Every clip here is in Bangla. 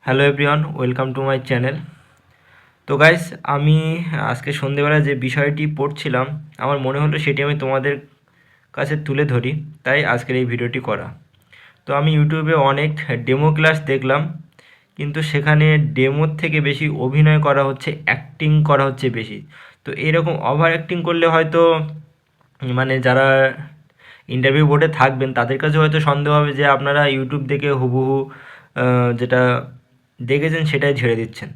Hello everyone, welcome to my channel. তো গাইস, আমি আজকে সন্ধেবেলা যে বিষয়টি পড়ছিলাম আমার মনে হলো সেটি আমি তোমাদের কাছে তুলে ধরি, তাই আজকের এই ভিডিওটি করা। তো আমি ইউটিউবে অনেক ডেমো ক্লাস দেখলাম, কিন্তু সেখানে ডেমোর থেকে বেশি অভিনয় করা হচ্ছে, অ্যাক্টিং করা হচ্ছে বেশি। তো এরকম ওভার অ্যাক্টিং করলে হয়তো মানে যারা ইন্টারভিউ বোর্ডে থাকবেন তাদের কাছে হয়তো সন্দেহ হবে যে আপনারা ইউটিউব দেখে হুবহু যেটা দেখেছেন সেটাই ঝেড়ে দিচ্ছেন।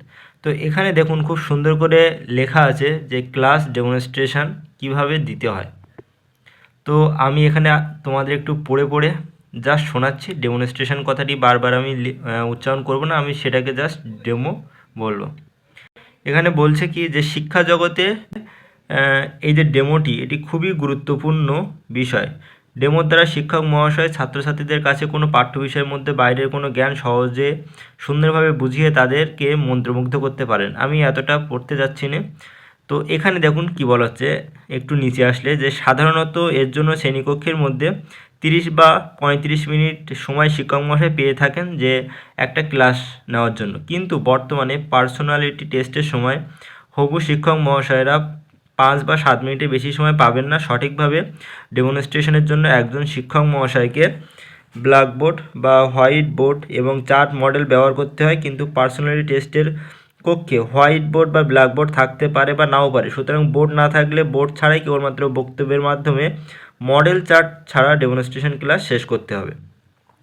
তো এখানে দেখুন খুব সুন্দর করে লেখা আছে যে ক্লাস ডেমনস্ট্রেশন কিভাবে দিতে হয়। তো আমি এখানে তোমাদের একটু পড়ে পড়ে জাস্ট শোনাচ্ছি। ডেমনস্ট্রেশন কথাটি বারবার আমি উচ্চারণ করব না, আমি সেটাকে জাস্ট ডেমো বলবো। এখানে বলছে কি যে শিক্ষা জগতে এই যে ডেমোটি, এটি খুবই গুরুত্বপূর্ণ বিষয়। ডেমোর দ্বারা শিক্ষক মহাশয় ছাত্রছাত্রীদের কাছে কোনো পাঠ্য বিষয়ের মধ্যে বাইরের কোনো জ্ঞান সহজে সুন্দরভাবে বুঝিয়ে তাদেরকে মন্ত্রমুগ্ধ করতে পারেন। আমি এতটা পড়তে যাচ্ছি না। তো এখানে দেখুন কি বলা হচ্ছে, একটু নিচে আসলে, যে সাধারণত এর জন্য শ্রেণীকক্ষের মধ্যে 30 বা 35 মিনিট সময় শিক্ষক মহাশয় পেয়ে থাকেন যে একটা ক্লাস নেওয়ার জন্য। কিন্তু বর্তমানে পার্সোনালিটি টেস্টের সময় হবু শিক্ষক মহাশয়রা 5 বা 7 মিনিটের বেশি সময় পাবেন না। সঠিকভাবে ডেমনস্ট্রেশনের জন্য একজন শিক্ষক মহাশয়কে ব্ল্যাকবোর্ড বা হোয়াইট বোর্ড এবং চার্ট মডেল ব্যবহার করতে হয়, কিন্তু পার্সোনালিটি টেস্টের কক্ষে হোয়াইট বোর্ড বা ব্ল্যাকবোর্ড থাকতে পারে বা নাও পারে। সুতরাং বোর্ড না থাকলে বোর্ড ছাড়াই কেবলমাত্র বক্তব্যের মাধ্যমে মডেল চার্ট ছাড়া ডেমনস্ট্রেশন ক্লাস শেষ করতে হবে।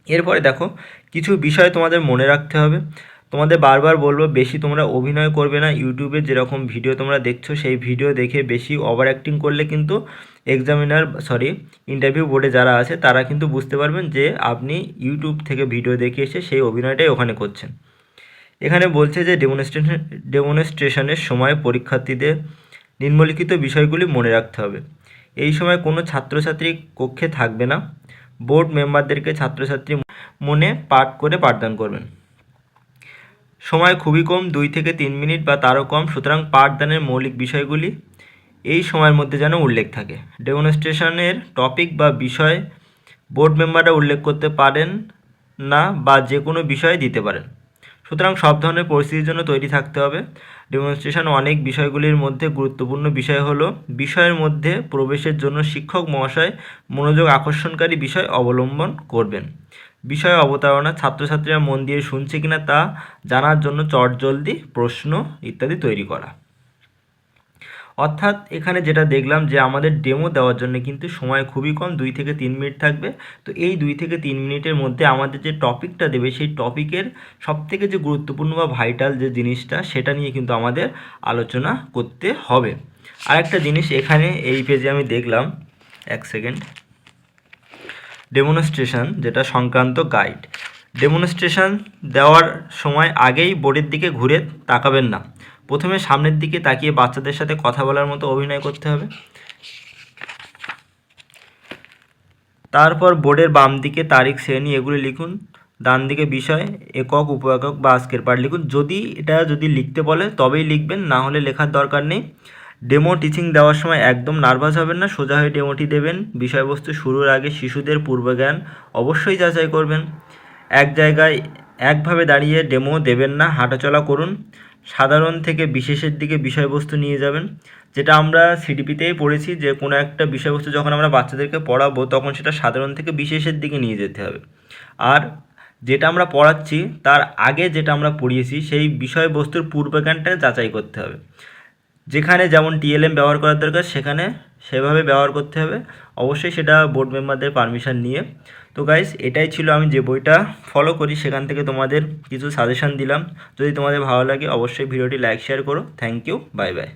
এরপরে দেখো, কিছু বিষয় তোমাদের মনে রাখতে হবে। তোমাদের বারবার বলবো, বেশি তোমরা অভিনয় করবে না। ইউটিউবে যেরকম ভিডিও তোমরা দেখছো সেই ভিডিও দেখে বেশি ওভার অ্যাক্টিং করলে কিন্তু ইন্টারভিউ বোর্ডে যারা আছে তারা কিন্তু বুঝতে পারবেন যে আপনি ইউটিউব থেকে ভিডিও দেখে এসে সেই অভিনয়টাই ওখানে করছেন। এখানে বলছে যে ডেমনস্ট্রেশনের সময় পরীক্ষার্থীদের নিম্নলিখিত বিষয়গুলি মনে রাখতে হবে। এই সময় কোনো ছাত্রছাত্রী কক্ষে থাকবে না। বোর্ড মেম্বারদেরকে ছাত্রছাত্রী মনে পাঠ করে পাঠদান করবেন। সময় খুবই কম, 2 থেকে 3 মিনিট বা তারও কম। সুতরাং পাঠদানের মৌলিক বিষয়গুলি এই সময়ের মধ্যে যেন উল্লেখ থাকে। ডেমনস্ট্রেশনের টপিক বা বিষয় বোর্ড মেম্বাররা উল্লেখ করতে পারেন না বা যে কোনো বিষয় দিতে পারেন। সুতরাং সব ধরনের পরিস্থিতির জন্য তৈরি থাকতে হবে। ডেমনস্ট্রেশন অনেক বিষয়গুলির মধ্যে গুরুত্বপূর্ণ বিষয় হলো বিষয়ের মধ্যে প্রবেশের জন্য শিক্ষক মহাশয় মনোযোগ আকর্ষণকারী বিষয় অবলম্বন করবেন। বিষয় অবতারণা, ছাত্রছাত্রীরা মন দিয়ে শুনছে কিনা তা জানার জন্য চটজলদি প্রশ্ন ইত্যাদি তৈরি করা। অর্থাৎ এখানে যেটা দেখলাম যে আমাদের ডেমো দেওয়ার জন্য কিন্তু সময় খুবই কম, 2 থেকে 3 মিনিট থাকবে। তো এই 2 থেকে 3 মিনিটের মধ্যে আমাদের যে টপিকটা দেবে সেই টপিকের সবথেকে যে গুরুত্বপূর্ণ বা ভাইটাল যে জিনিসটা সেটা নিয়ে কিন্তু আমাদের আলোচনা করতে হবে। আরেকটা জিনিস এখানে এই পেজে আমি দেখলাম, এক সেকেন্ড, ডেমনস্ট্রেশন যেটা সংক্রান্ত গাইড। ডেমনস্ট্রেশন দেওয়ার সময় আগেই বোর্ডের দিকে ঘুরে তাকাবেন না। প্রথমে সামনের দিকে তাকিয়ে বাচ্চাদের সাথে কথা বলার মতো অভিনয় করতে হবে। তারপর বোর্ডের বাম দিকে তারিখ, শ্রেণী এগুলি লিখুন। ডান দিকে বিষয়, একক, উপ একক বা আজকের পাঠ লিখুন। যদি লিখতে বলে তবেই লিখবেন, না হলে লেখার দরকার নেই। ডেমো টিচিং দেওয়ার সময় একদম নার্ভাস হবেন না, সোজা হয়ে ডেমোটি দেবেন। বিষয়বস্তু শুরুর আগে শিশুদের পূর্বজ্ঞান অবশ্যই যাচাই করবেন। এক জায়গায় একভাবে দাঁড়িয়ে ডেমো দেবেন না, হাঁটাচলা করুন। সাধারণ থেকে বিশেষের দিকে বিষয়বস্তু নিয়ে যাবেন। যেটা আমরা সিডিপিতেই পড়েছি যে কোনো একটা বিষয়বস্তু যখন আমরা বাচ্চাদেরকে পড়াবো তখন সেটা সাধারণ থেকে বিশেষের দিকে নিয়ে যেতে হবে। আর যেটা আমরা পড়াচ্ছি তার আগে যেটা আমরা পড়িয়েছি সেই বিষয়বস্তুর পূর্বজ্ঞানটা যাচাই করতে হবে। যেখানে যেমন টিএলএম ব্যবহার করার দরকার সেখানে সেভাবে ব্যবহার করতে হবে, অবশ্যই সেটা বোর্ড মেম্বারদের পারমিশন নিয়ে। তো গাইস, এটাই ছিল আমি যে বইটা ফলো করি সেখান থেকে তোমাদের কিছু সাজেশন দিলাম। যদি তোমাদের ভালো লাগে অবশ্যই ভিডিওটি লাইক শেয়ার করো। Thank you, bye by.